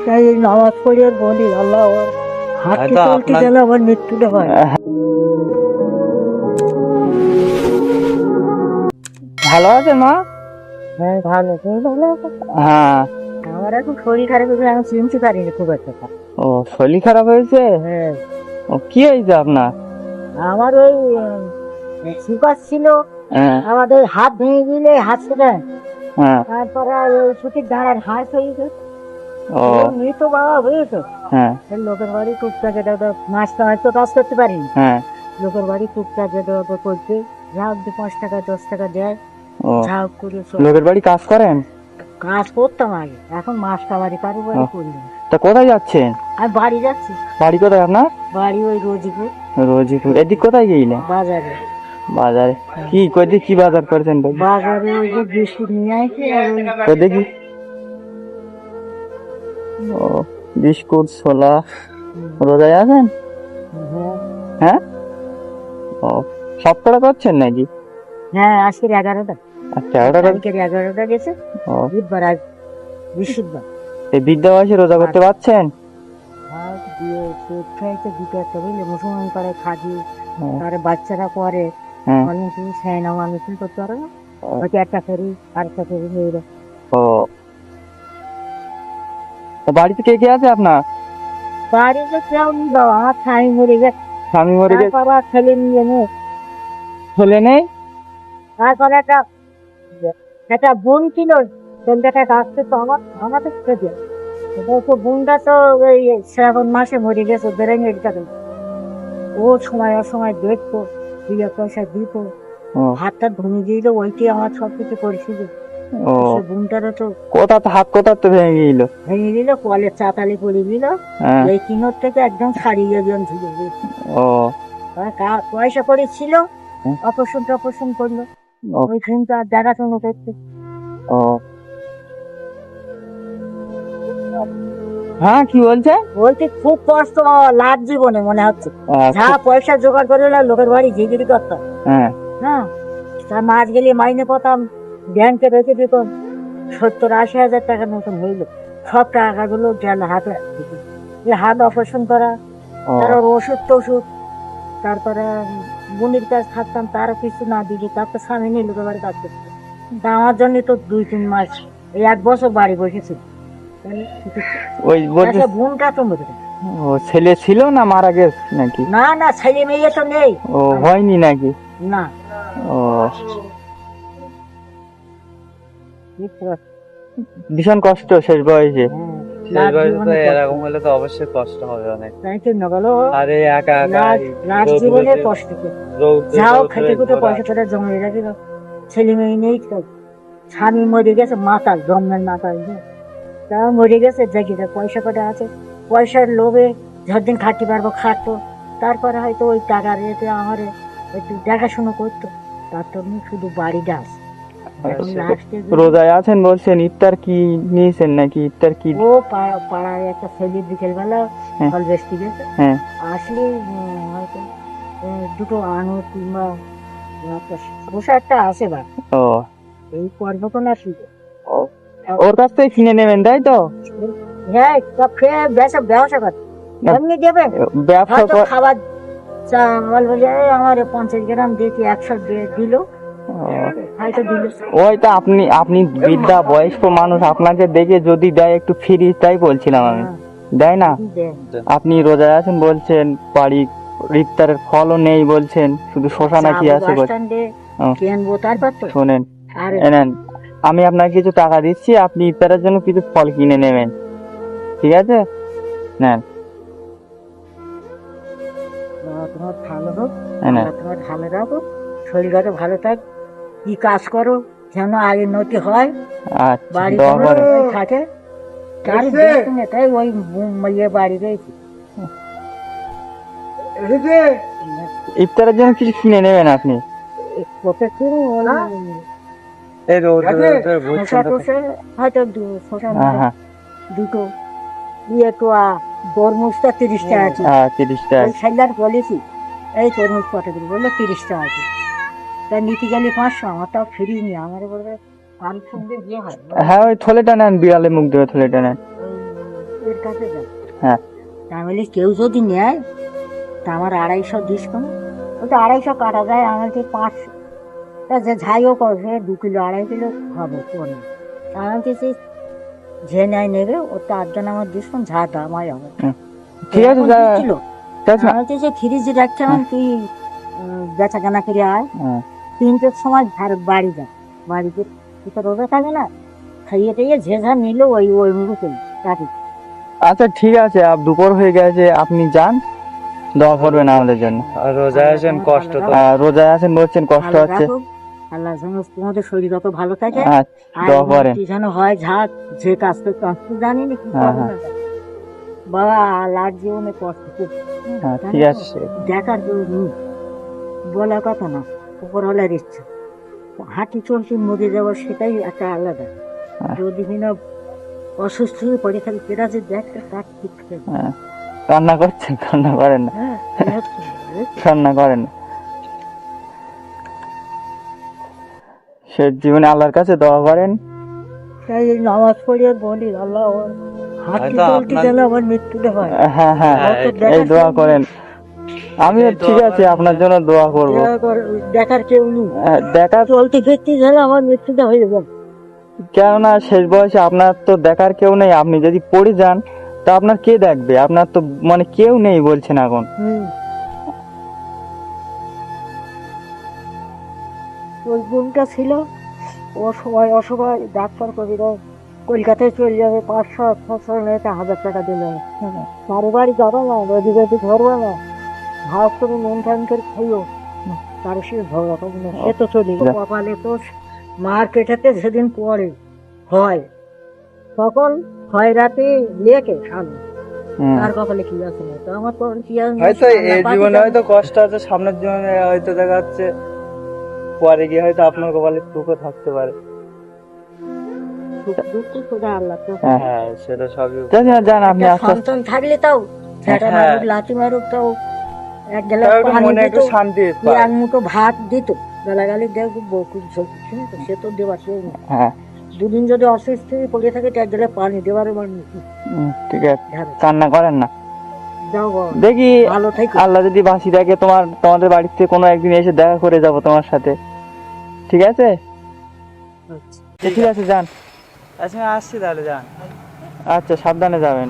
তাই নামাজ পড়ে আর বলি আল্লাহ আমার হাতটি চলতে গেলে আমার মৃত্যুটা হয়। ভালো আছেন মা? হ্যাঁ ভালো, তুমি ভালো আছো? হ্যাঁ। আমার এখন শরীর খারাপ হয়েছে, আমি চিনতে পারিনি খুব একটা। ও শরীর খারাপ হয়েছে? হ্যাঁ ও কি হয়েছে আপনার? আমার ওই সুগার ছিল, হ্যাঁ আমাদের হাত ভেঙে গেলে হাত ছেড়ে, হ্যাঁ। তারপরে ওই ছুটির ধারার হাঁস হয়ে গেছে। ও মৃত বাবা বুঝেছো, হ্যাঁ লোকের বাড়ি টুকটাক এটা মাছ কামাই তো কাজ করতে পারিনি, হ্যাঁ। লোকের বাড়ি টুকটাক এটা করতে যা 5 টাকা 10 টাকা দেয়, ও যা করে লোকের বাড়ি কাজ করেন? কাজ করতাম আগে, এখন মাছ কামারি পারি বাড়ি করি না। তা কোথায় যাচ্ছেন? আমি বাড়ি যাচ্ছি। বাড়ি কোথায় আপনার? বাড়ি ওই রোজিপুর রোজিপুর। এদিক কোথায় গেছিলেন? বাজারে। বাজারে কি কদিক কি বাজার করেছেন? বাজারে ওই যে বিস্কুট নিয়ে আসি আর ওই তো দেখি। ও বিস্কুট ছোলা। রোজায় আছেন? হ্যাঁ হ্যাঁ। ও সপ্তাহটা করছেন নাকি? হ্যাঁ আজকের 11টা, আচ্ছা 11টা। আজকের 11টা গেছে, ও বুধবার আজ বৃহস্পতিবার। এই বৃদ্ধা বয়সে রোজা করতে পারছেন? আর দিয়ে পেট খাইতে দুটো একটা বুঝলে মুসলমান পাড়ায় খাদি, ও, তার বাচ্চারা করে হ্যাঁ। অনেক কিছু খাই না, আমি কি করতে পারো না, হয়তো একটা করি আর একটা করি এইরকম। ও তা বাড়িতে কে কে আছে আপনার? বাড়িতে কেউ নেই বাবা, আমার স্বামী মরে গেছে, স্বামী মরে গেছে? তারপর আর ছেলে নিয়ে নেই, ছেলে নেই? তারপরে একটা বোন ছিল, ছেলেটা আসতে তো আমাদের থেকে তো বোনটা তো ওই শ্রাবণ মাসে মরে গেছে, বেড়ে এটাকে ও সময় অসময় দেখতো, 2 পয়সা দিত, ও হাতটা ভেঙে দিল, ওইটি আমার সব কিছু করেছিল। ও সে বোনটারও তো কোথা তো হাত কোথা তো ভেঙে গেল? ভেঙে দিল, কলের চাতালে পড়ে দিল, হ্যাঁ। এই কিনোর থেকে একদম ছাড়িয়ে গেলাম ছিল। ও পয়সা করেছিল, হুম। অপারেশন টপারেশন করলো, ও ওইখানটা দেখাশোনা করতে। ও হ্যাঁ কি বলছে? বলতে খুব কষ্ট লাভ জীবনে মনে হচ্ছে, যা পয়সা জোগাড় করে লোকের বাড়ি ঝিগিরি করতাম, হ্যাঁ হ্যাঁ তা মাস গেলে মাইনে পেতাম, ব্যাংকে রেখে দিতাম 70-80 হাজার টাকার মতন হইলো, সব টাকাগুলো গেল হাতে। হাত অপারেশন করা, ও তার ওষুধ টষুধ, তারপরে বোনের কাজ থাকতাম, তারও কিছু না দিলি, তারপর স্বামী নিয়ে লোকের বাড়ি কাজ করতো। তা আমার জন্য তো 2-3 মাস, এই 1 বছর বাড়ি বসেছিল। ওই বলছে বোনটা তো মরে গেছে। ও ছেলে ছিল না মারা গেছে নাকি? না না ছেলে মেয়ে তো নেই। ও হয়নি নাকি? না ও ভীষণ কষ্ট শেষ বয়সে। এরকম হলে তো অবশ্যই কষ্ট হবে অনেক। আরে একা একা লাস্ট জীবনের কষ্ট, যাও খেতে খুঁটে পয়সা করে জমে রাখি, ছেলে মেয়ে নেই তো, স্বামী মরে গেছে মাতাল, জন্মের মাতাল, তা মরে গেছে জায়গাটা পয়সা কটা আছে, পয়সার লোভে যতদিন খাটতে পারবো খাটতো, তারপরে হয়তো ওই টাকা রেখে আমার একটু দেখাশোনা করতো, তার তো শুধু বাড়িটা আছে। রোজায় আছেন বলছেন, ইফতার কি নিয়েছেন নাকি? ইফতার কি? ও পাড়ায় একটা ছেলে বিকেল বেলা হ্যাঁ। ফল বেচতে গেছে, হ্যাঁ আসলে হয়তো দুটো আঙুর কিংবা বসে একটা আছে বা ও এই করবো তো না শুধু। ওর কাছ থেকে কিনে নেবেন তাই তো? হ্যাঁ সব খেয়ে ব্যবসা করে এমনি দেবে, ব্যবসা হয়তো খাবার চাল বলে আমার 50 গ্রাম দিয়েছি 100 দিল, হয়তো দিল। ওই তো আপনি আপনি বৃদ্ধা বয়স্ক মানুষ, আপনাকে দেখে যদি দেয় একটু ফ্রি, তাই বলছিলাম আমি। দেয় না? আপনি রোজায় আছেন বলছেন, বাড়ি ইফতারের ফলও নেই বলছেন, শুধু শশা নাকি আছে বলছেন। শোনেন এনেন, আমি আপনাকে কিছু টাকা দিচ্ছি, আপনি ইফতারের জন্য কিছু ফল কিনে নেবেন, ঠিক আছে? নেন। তোমার ভালো হোক, হ্যাঁ। তোমার ভালো রাখো, শরীরটা ভালো থাক, কি কাজ করো যেন আগে উন্নতি হয়, আচ্ছা বাড়ি দোয়া করেন। থাকে, গাড়ি দেখতে নেই, তাই ওই ইয়ে বাড়ি রয়েছে। ইফতারের জন্য কিছু কিনে নেবেন আপনি। হয়তো হ্যাঁ দুটো ইয়ে তো তরমুজটা 30 টাকা আছে, 30 টাকা। সাইলার বলেছি এই তরমুজ কত দিন, বললো 30 টাকা আছে, তাই নিতে গেলে 500, আমারটাও ফিরি নি, আমার বলবে পান সঙ্গে দিয়ে হয়। হ্যাঁ ওই থলেটা নেন, বিড়ালে মুখ দেবে থলেটা নেন। এর কাছে যান। হ্যাঁ তা আমি বলি কেউ যদি নেয় তা আমার 250 দিস কেন? ওটা 250 কাটা যায়, আমাকে 500, তা যে ঝাইও করবে 2 কিলো 2.5 কিলো হবে পরে। আমার কিছু যে নেয় নেবে, ওটা 8 জন আমার দিস কোন, যা দামাই হবে। ঠিক আছে ছিল চাচা। আমার কাছে ফ্রিজে রাখছিলাম, তুই বেচা কেনা করে আয়, হ্যাঁ 3টের সময় বাড়ি যা, বাড়িতে তো রোজা থাকে না, খাইয়ে টাইয়ে যে যা নিল ওই ওই মুখে রাখি। আচ্ছা ঠিক আছে, দুপুর হয়ে গেছে, আপনি যান, দোয়া করবেন আমাদের জন্য। আর রোজা আছেন, কষ্ট তো। রোজায় আছেন বলছেন, কষ্ট ভালো হচ্ছে। রাখো, আল্লাহ যেন তোমাদের শরীর যত ভালো থাকে। আর দোয়া করেন। কি যেন হয়, ঝাঁক যে কাজ করতে আসতে জানি না কি হ্যাঁ, করবো হ্যাঁ। না। বাবা লাট জীবনে কষ্ট খুব। হ্যাঁ জানো ঠিক তো? আছে। দেখার কেউ নেই, বলা কথা না, উপর হলের ইচ্ছা। হাঁটি চলছি মরে যাওয়ার, সেটাই একটা আলাদা। হ্যাঁ। যদি কিনা অসুস্থ হয়ে পড়ে খালি পেরা যে দেখতে, তার ঠিক থাকে। হ্যাঁ কান্না করছেন, কান্না করেন না, হ্যাঁ, এই হচ্ছে, বুঝেছো? কান্না করেন না। সে জীবনে আল্লাহর কাছে দোয়া করেন। তাই এই নামাজ পড়িয়ে বলি, আল্লাহ হাঁটি হয়তো চলতে আপনার- গেলে আমার মৃত্যুটা হয়। হ্যাঁ হ্যাঁ অত এই দেখার দোয়া কেউ করেন। আমিও এই দোয়া ঠিক আছে, করেন। আপনার জন্য দোয়া করব। দেখার কেউ নেই, দেখার, চলতে ফিরতে গেলে আমার মৃত্যুটা হয়ে যাবে। কেননা শেষ বয়সে আপনার তো দেখার কেউ নেই, আপনি যদি পড়ে যান তা আপনার কে দেখবে? আপনার তো মানে কেউ নেই বলছেন এখন। ওই বোনটা ছিল, ও সবাই অসহায়, ডাক্তার কবিরা কলকাতায় চলে যাবে, 500-600 টাকা 1000 টাকা দিল, কারো বাড়ি যাবো না, রোজি ধরবো না, ভাব করে মন টান করে খাইও, কারো সে ঝগড়া করবো না, সে তো চলে গেল। কপালে তো মার্কেটেতে সেদিন পরে হয়, তখন হয় রাতে লেকে সামনে, তার কপালে কি আছে না, তো আমার কপালে কি আছে? হয়তো এই জীবনে হয়তো কষ্ট আছে, সামনের জীবনে হয়তো দেখা যাচ্ছে পরে গিয়ে হয়তো আপনার কপালে সুখও থাকতে পারে। দুঃখ সোজা আল্লাহ তো। হ্যাঁ সেটা সবই। যান আপনি একটা আস্তে আস্তে। সন্তান থাকলে তাও ঝেঁটা হ্যাঁ। মারুক লাঠি মারুক, তাও এক গেলে তাও একটু পানি মনে দিত, একটু শান্তি পায়। এক মুঠো ভাত দিত, গালাগালি দেখ বকুল শুনতো, সে তো দেবার কেউ নেই। হ্যাঁ 2 দিন যদি অসুস্থ হয়ে পড়ে থাকে, এক গেলে পানি দেবার ঠিক আছে, কান্না করেন না। যাও বাবা, দেখি ভালো থেকো। আল্লাহ যদি বাঁচি থাকে, তোমাদের বাড়িতে কোনো একদিন এসে দেখা করে যাব তোমার সাথে, ঠিক আছে? ঠিক আছে যান। আচ্ছা আসছি তাহলে, যান। আচ্ছা সাবধানে যাবেন।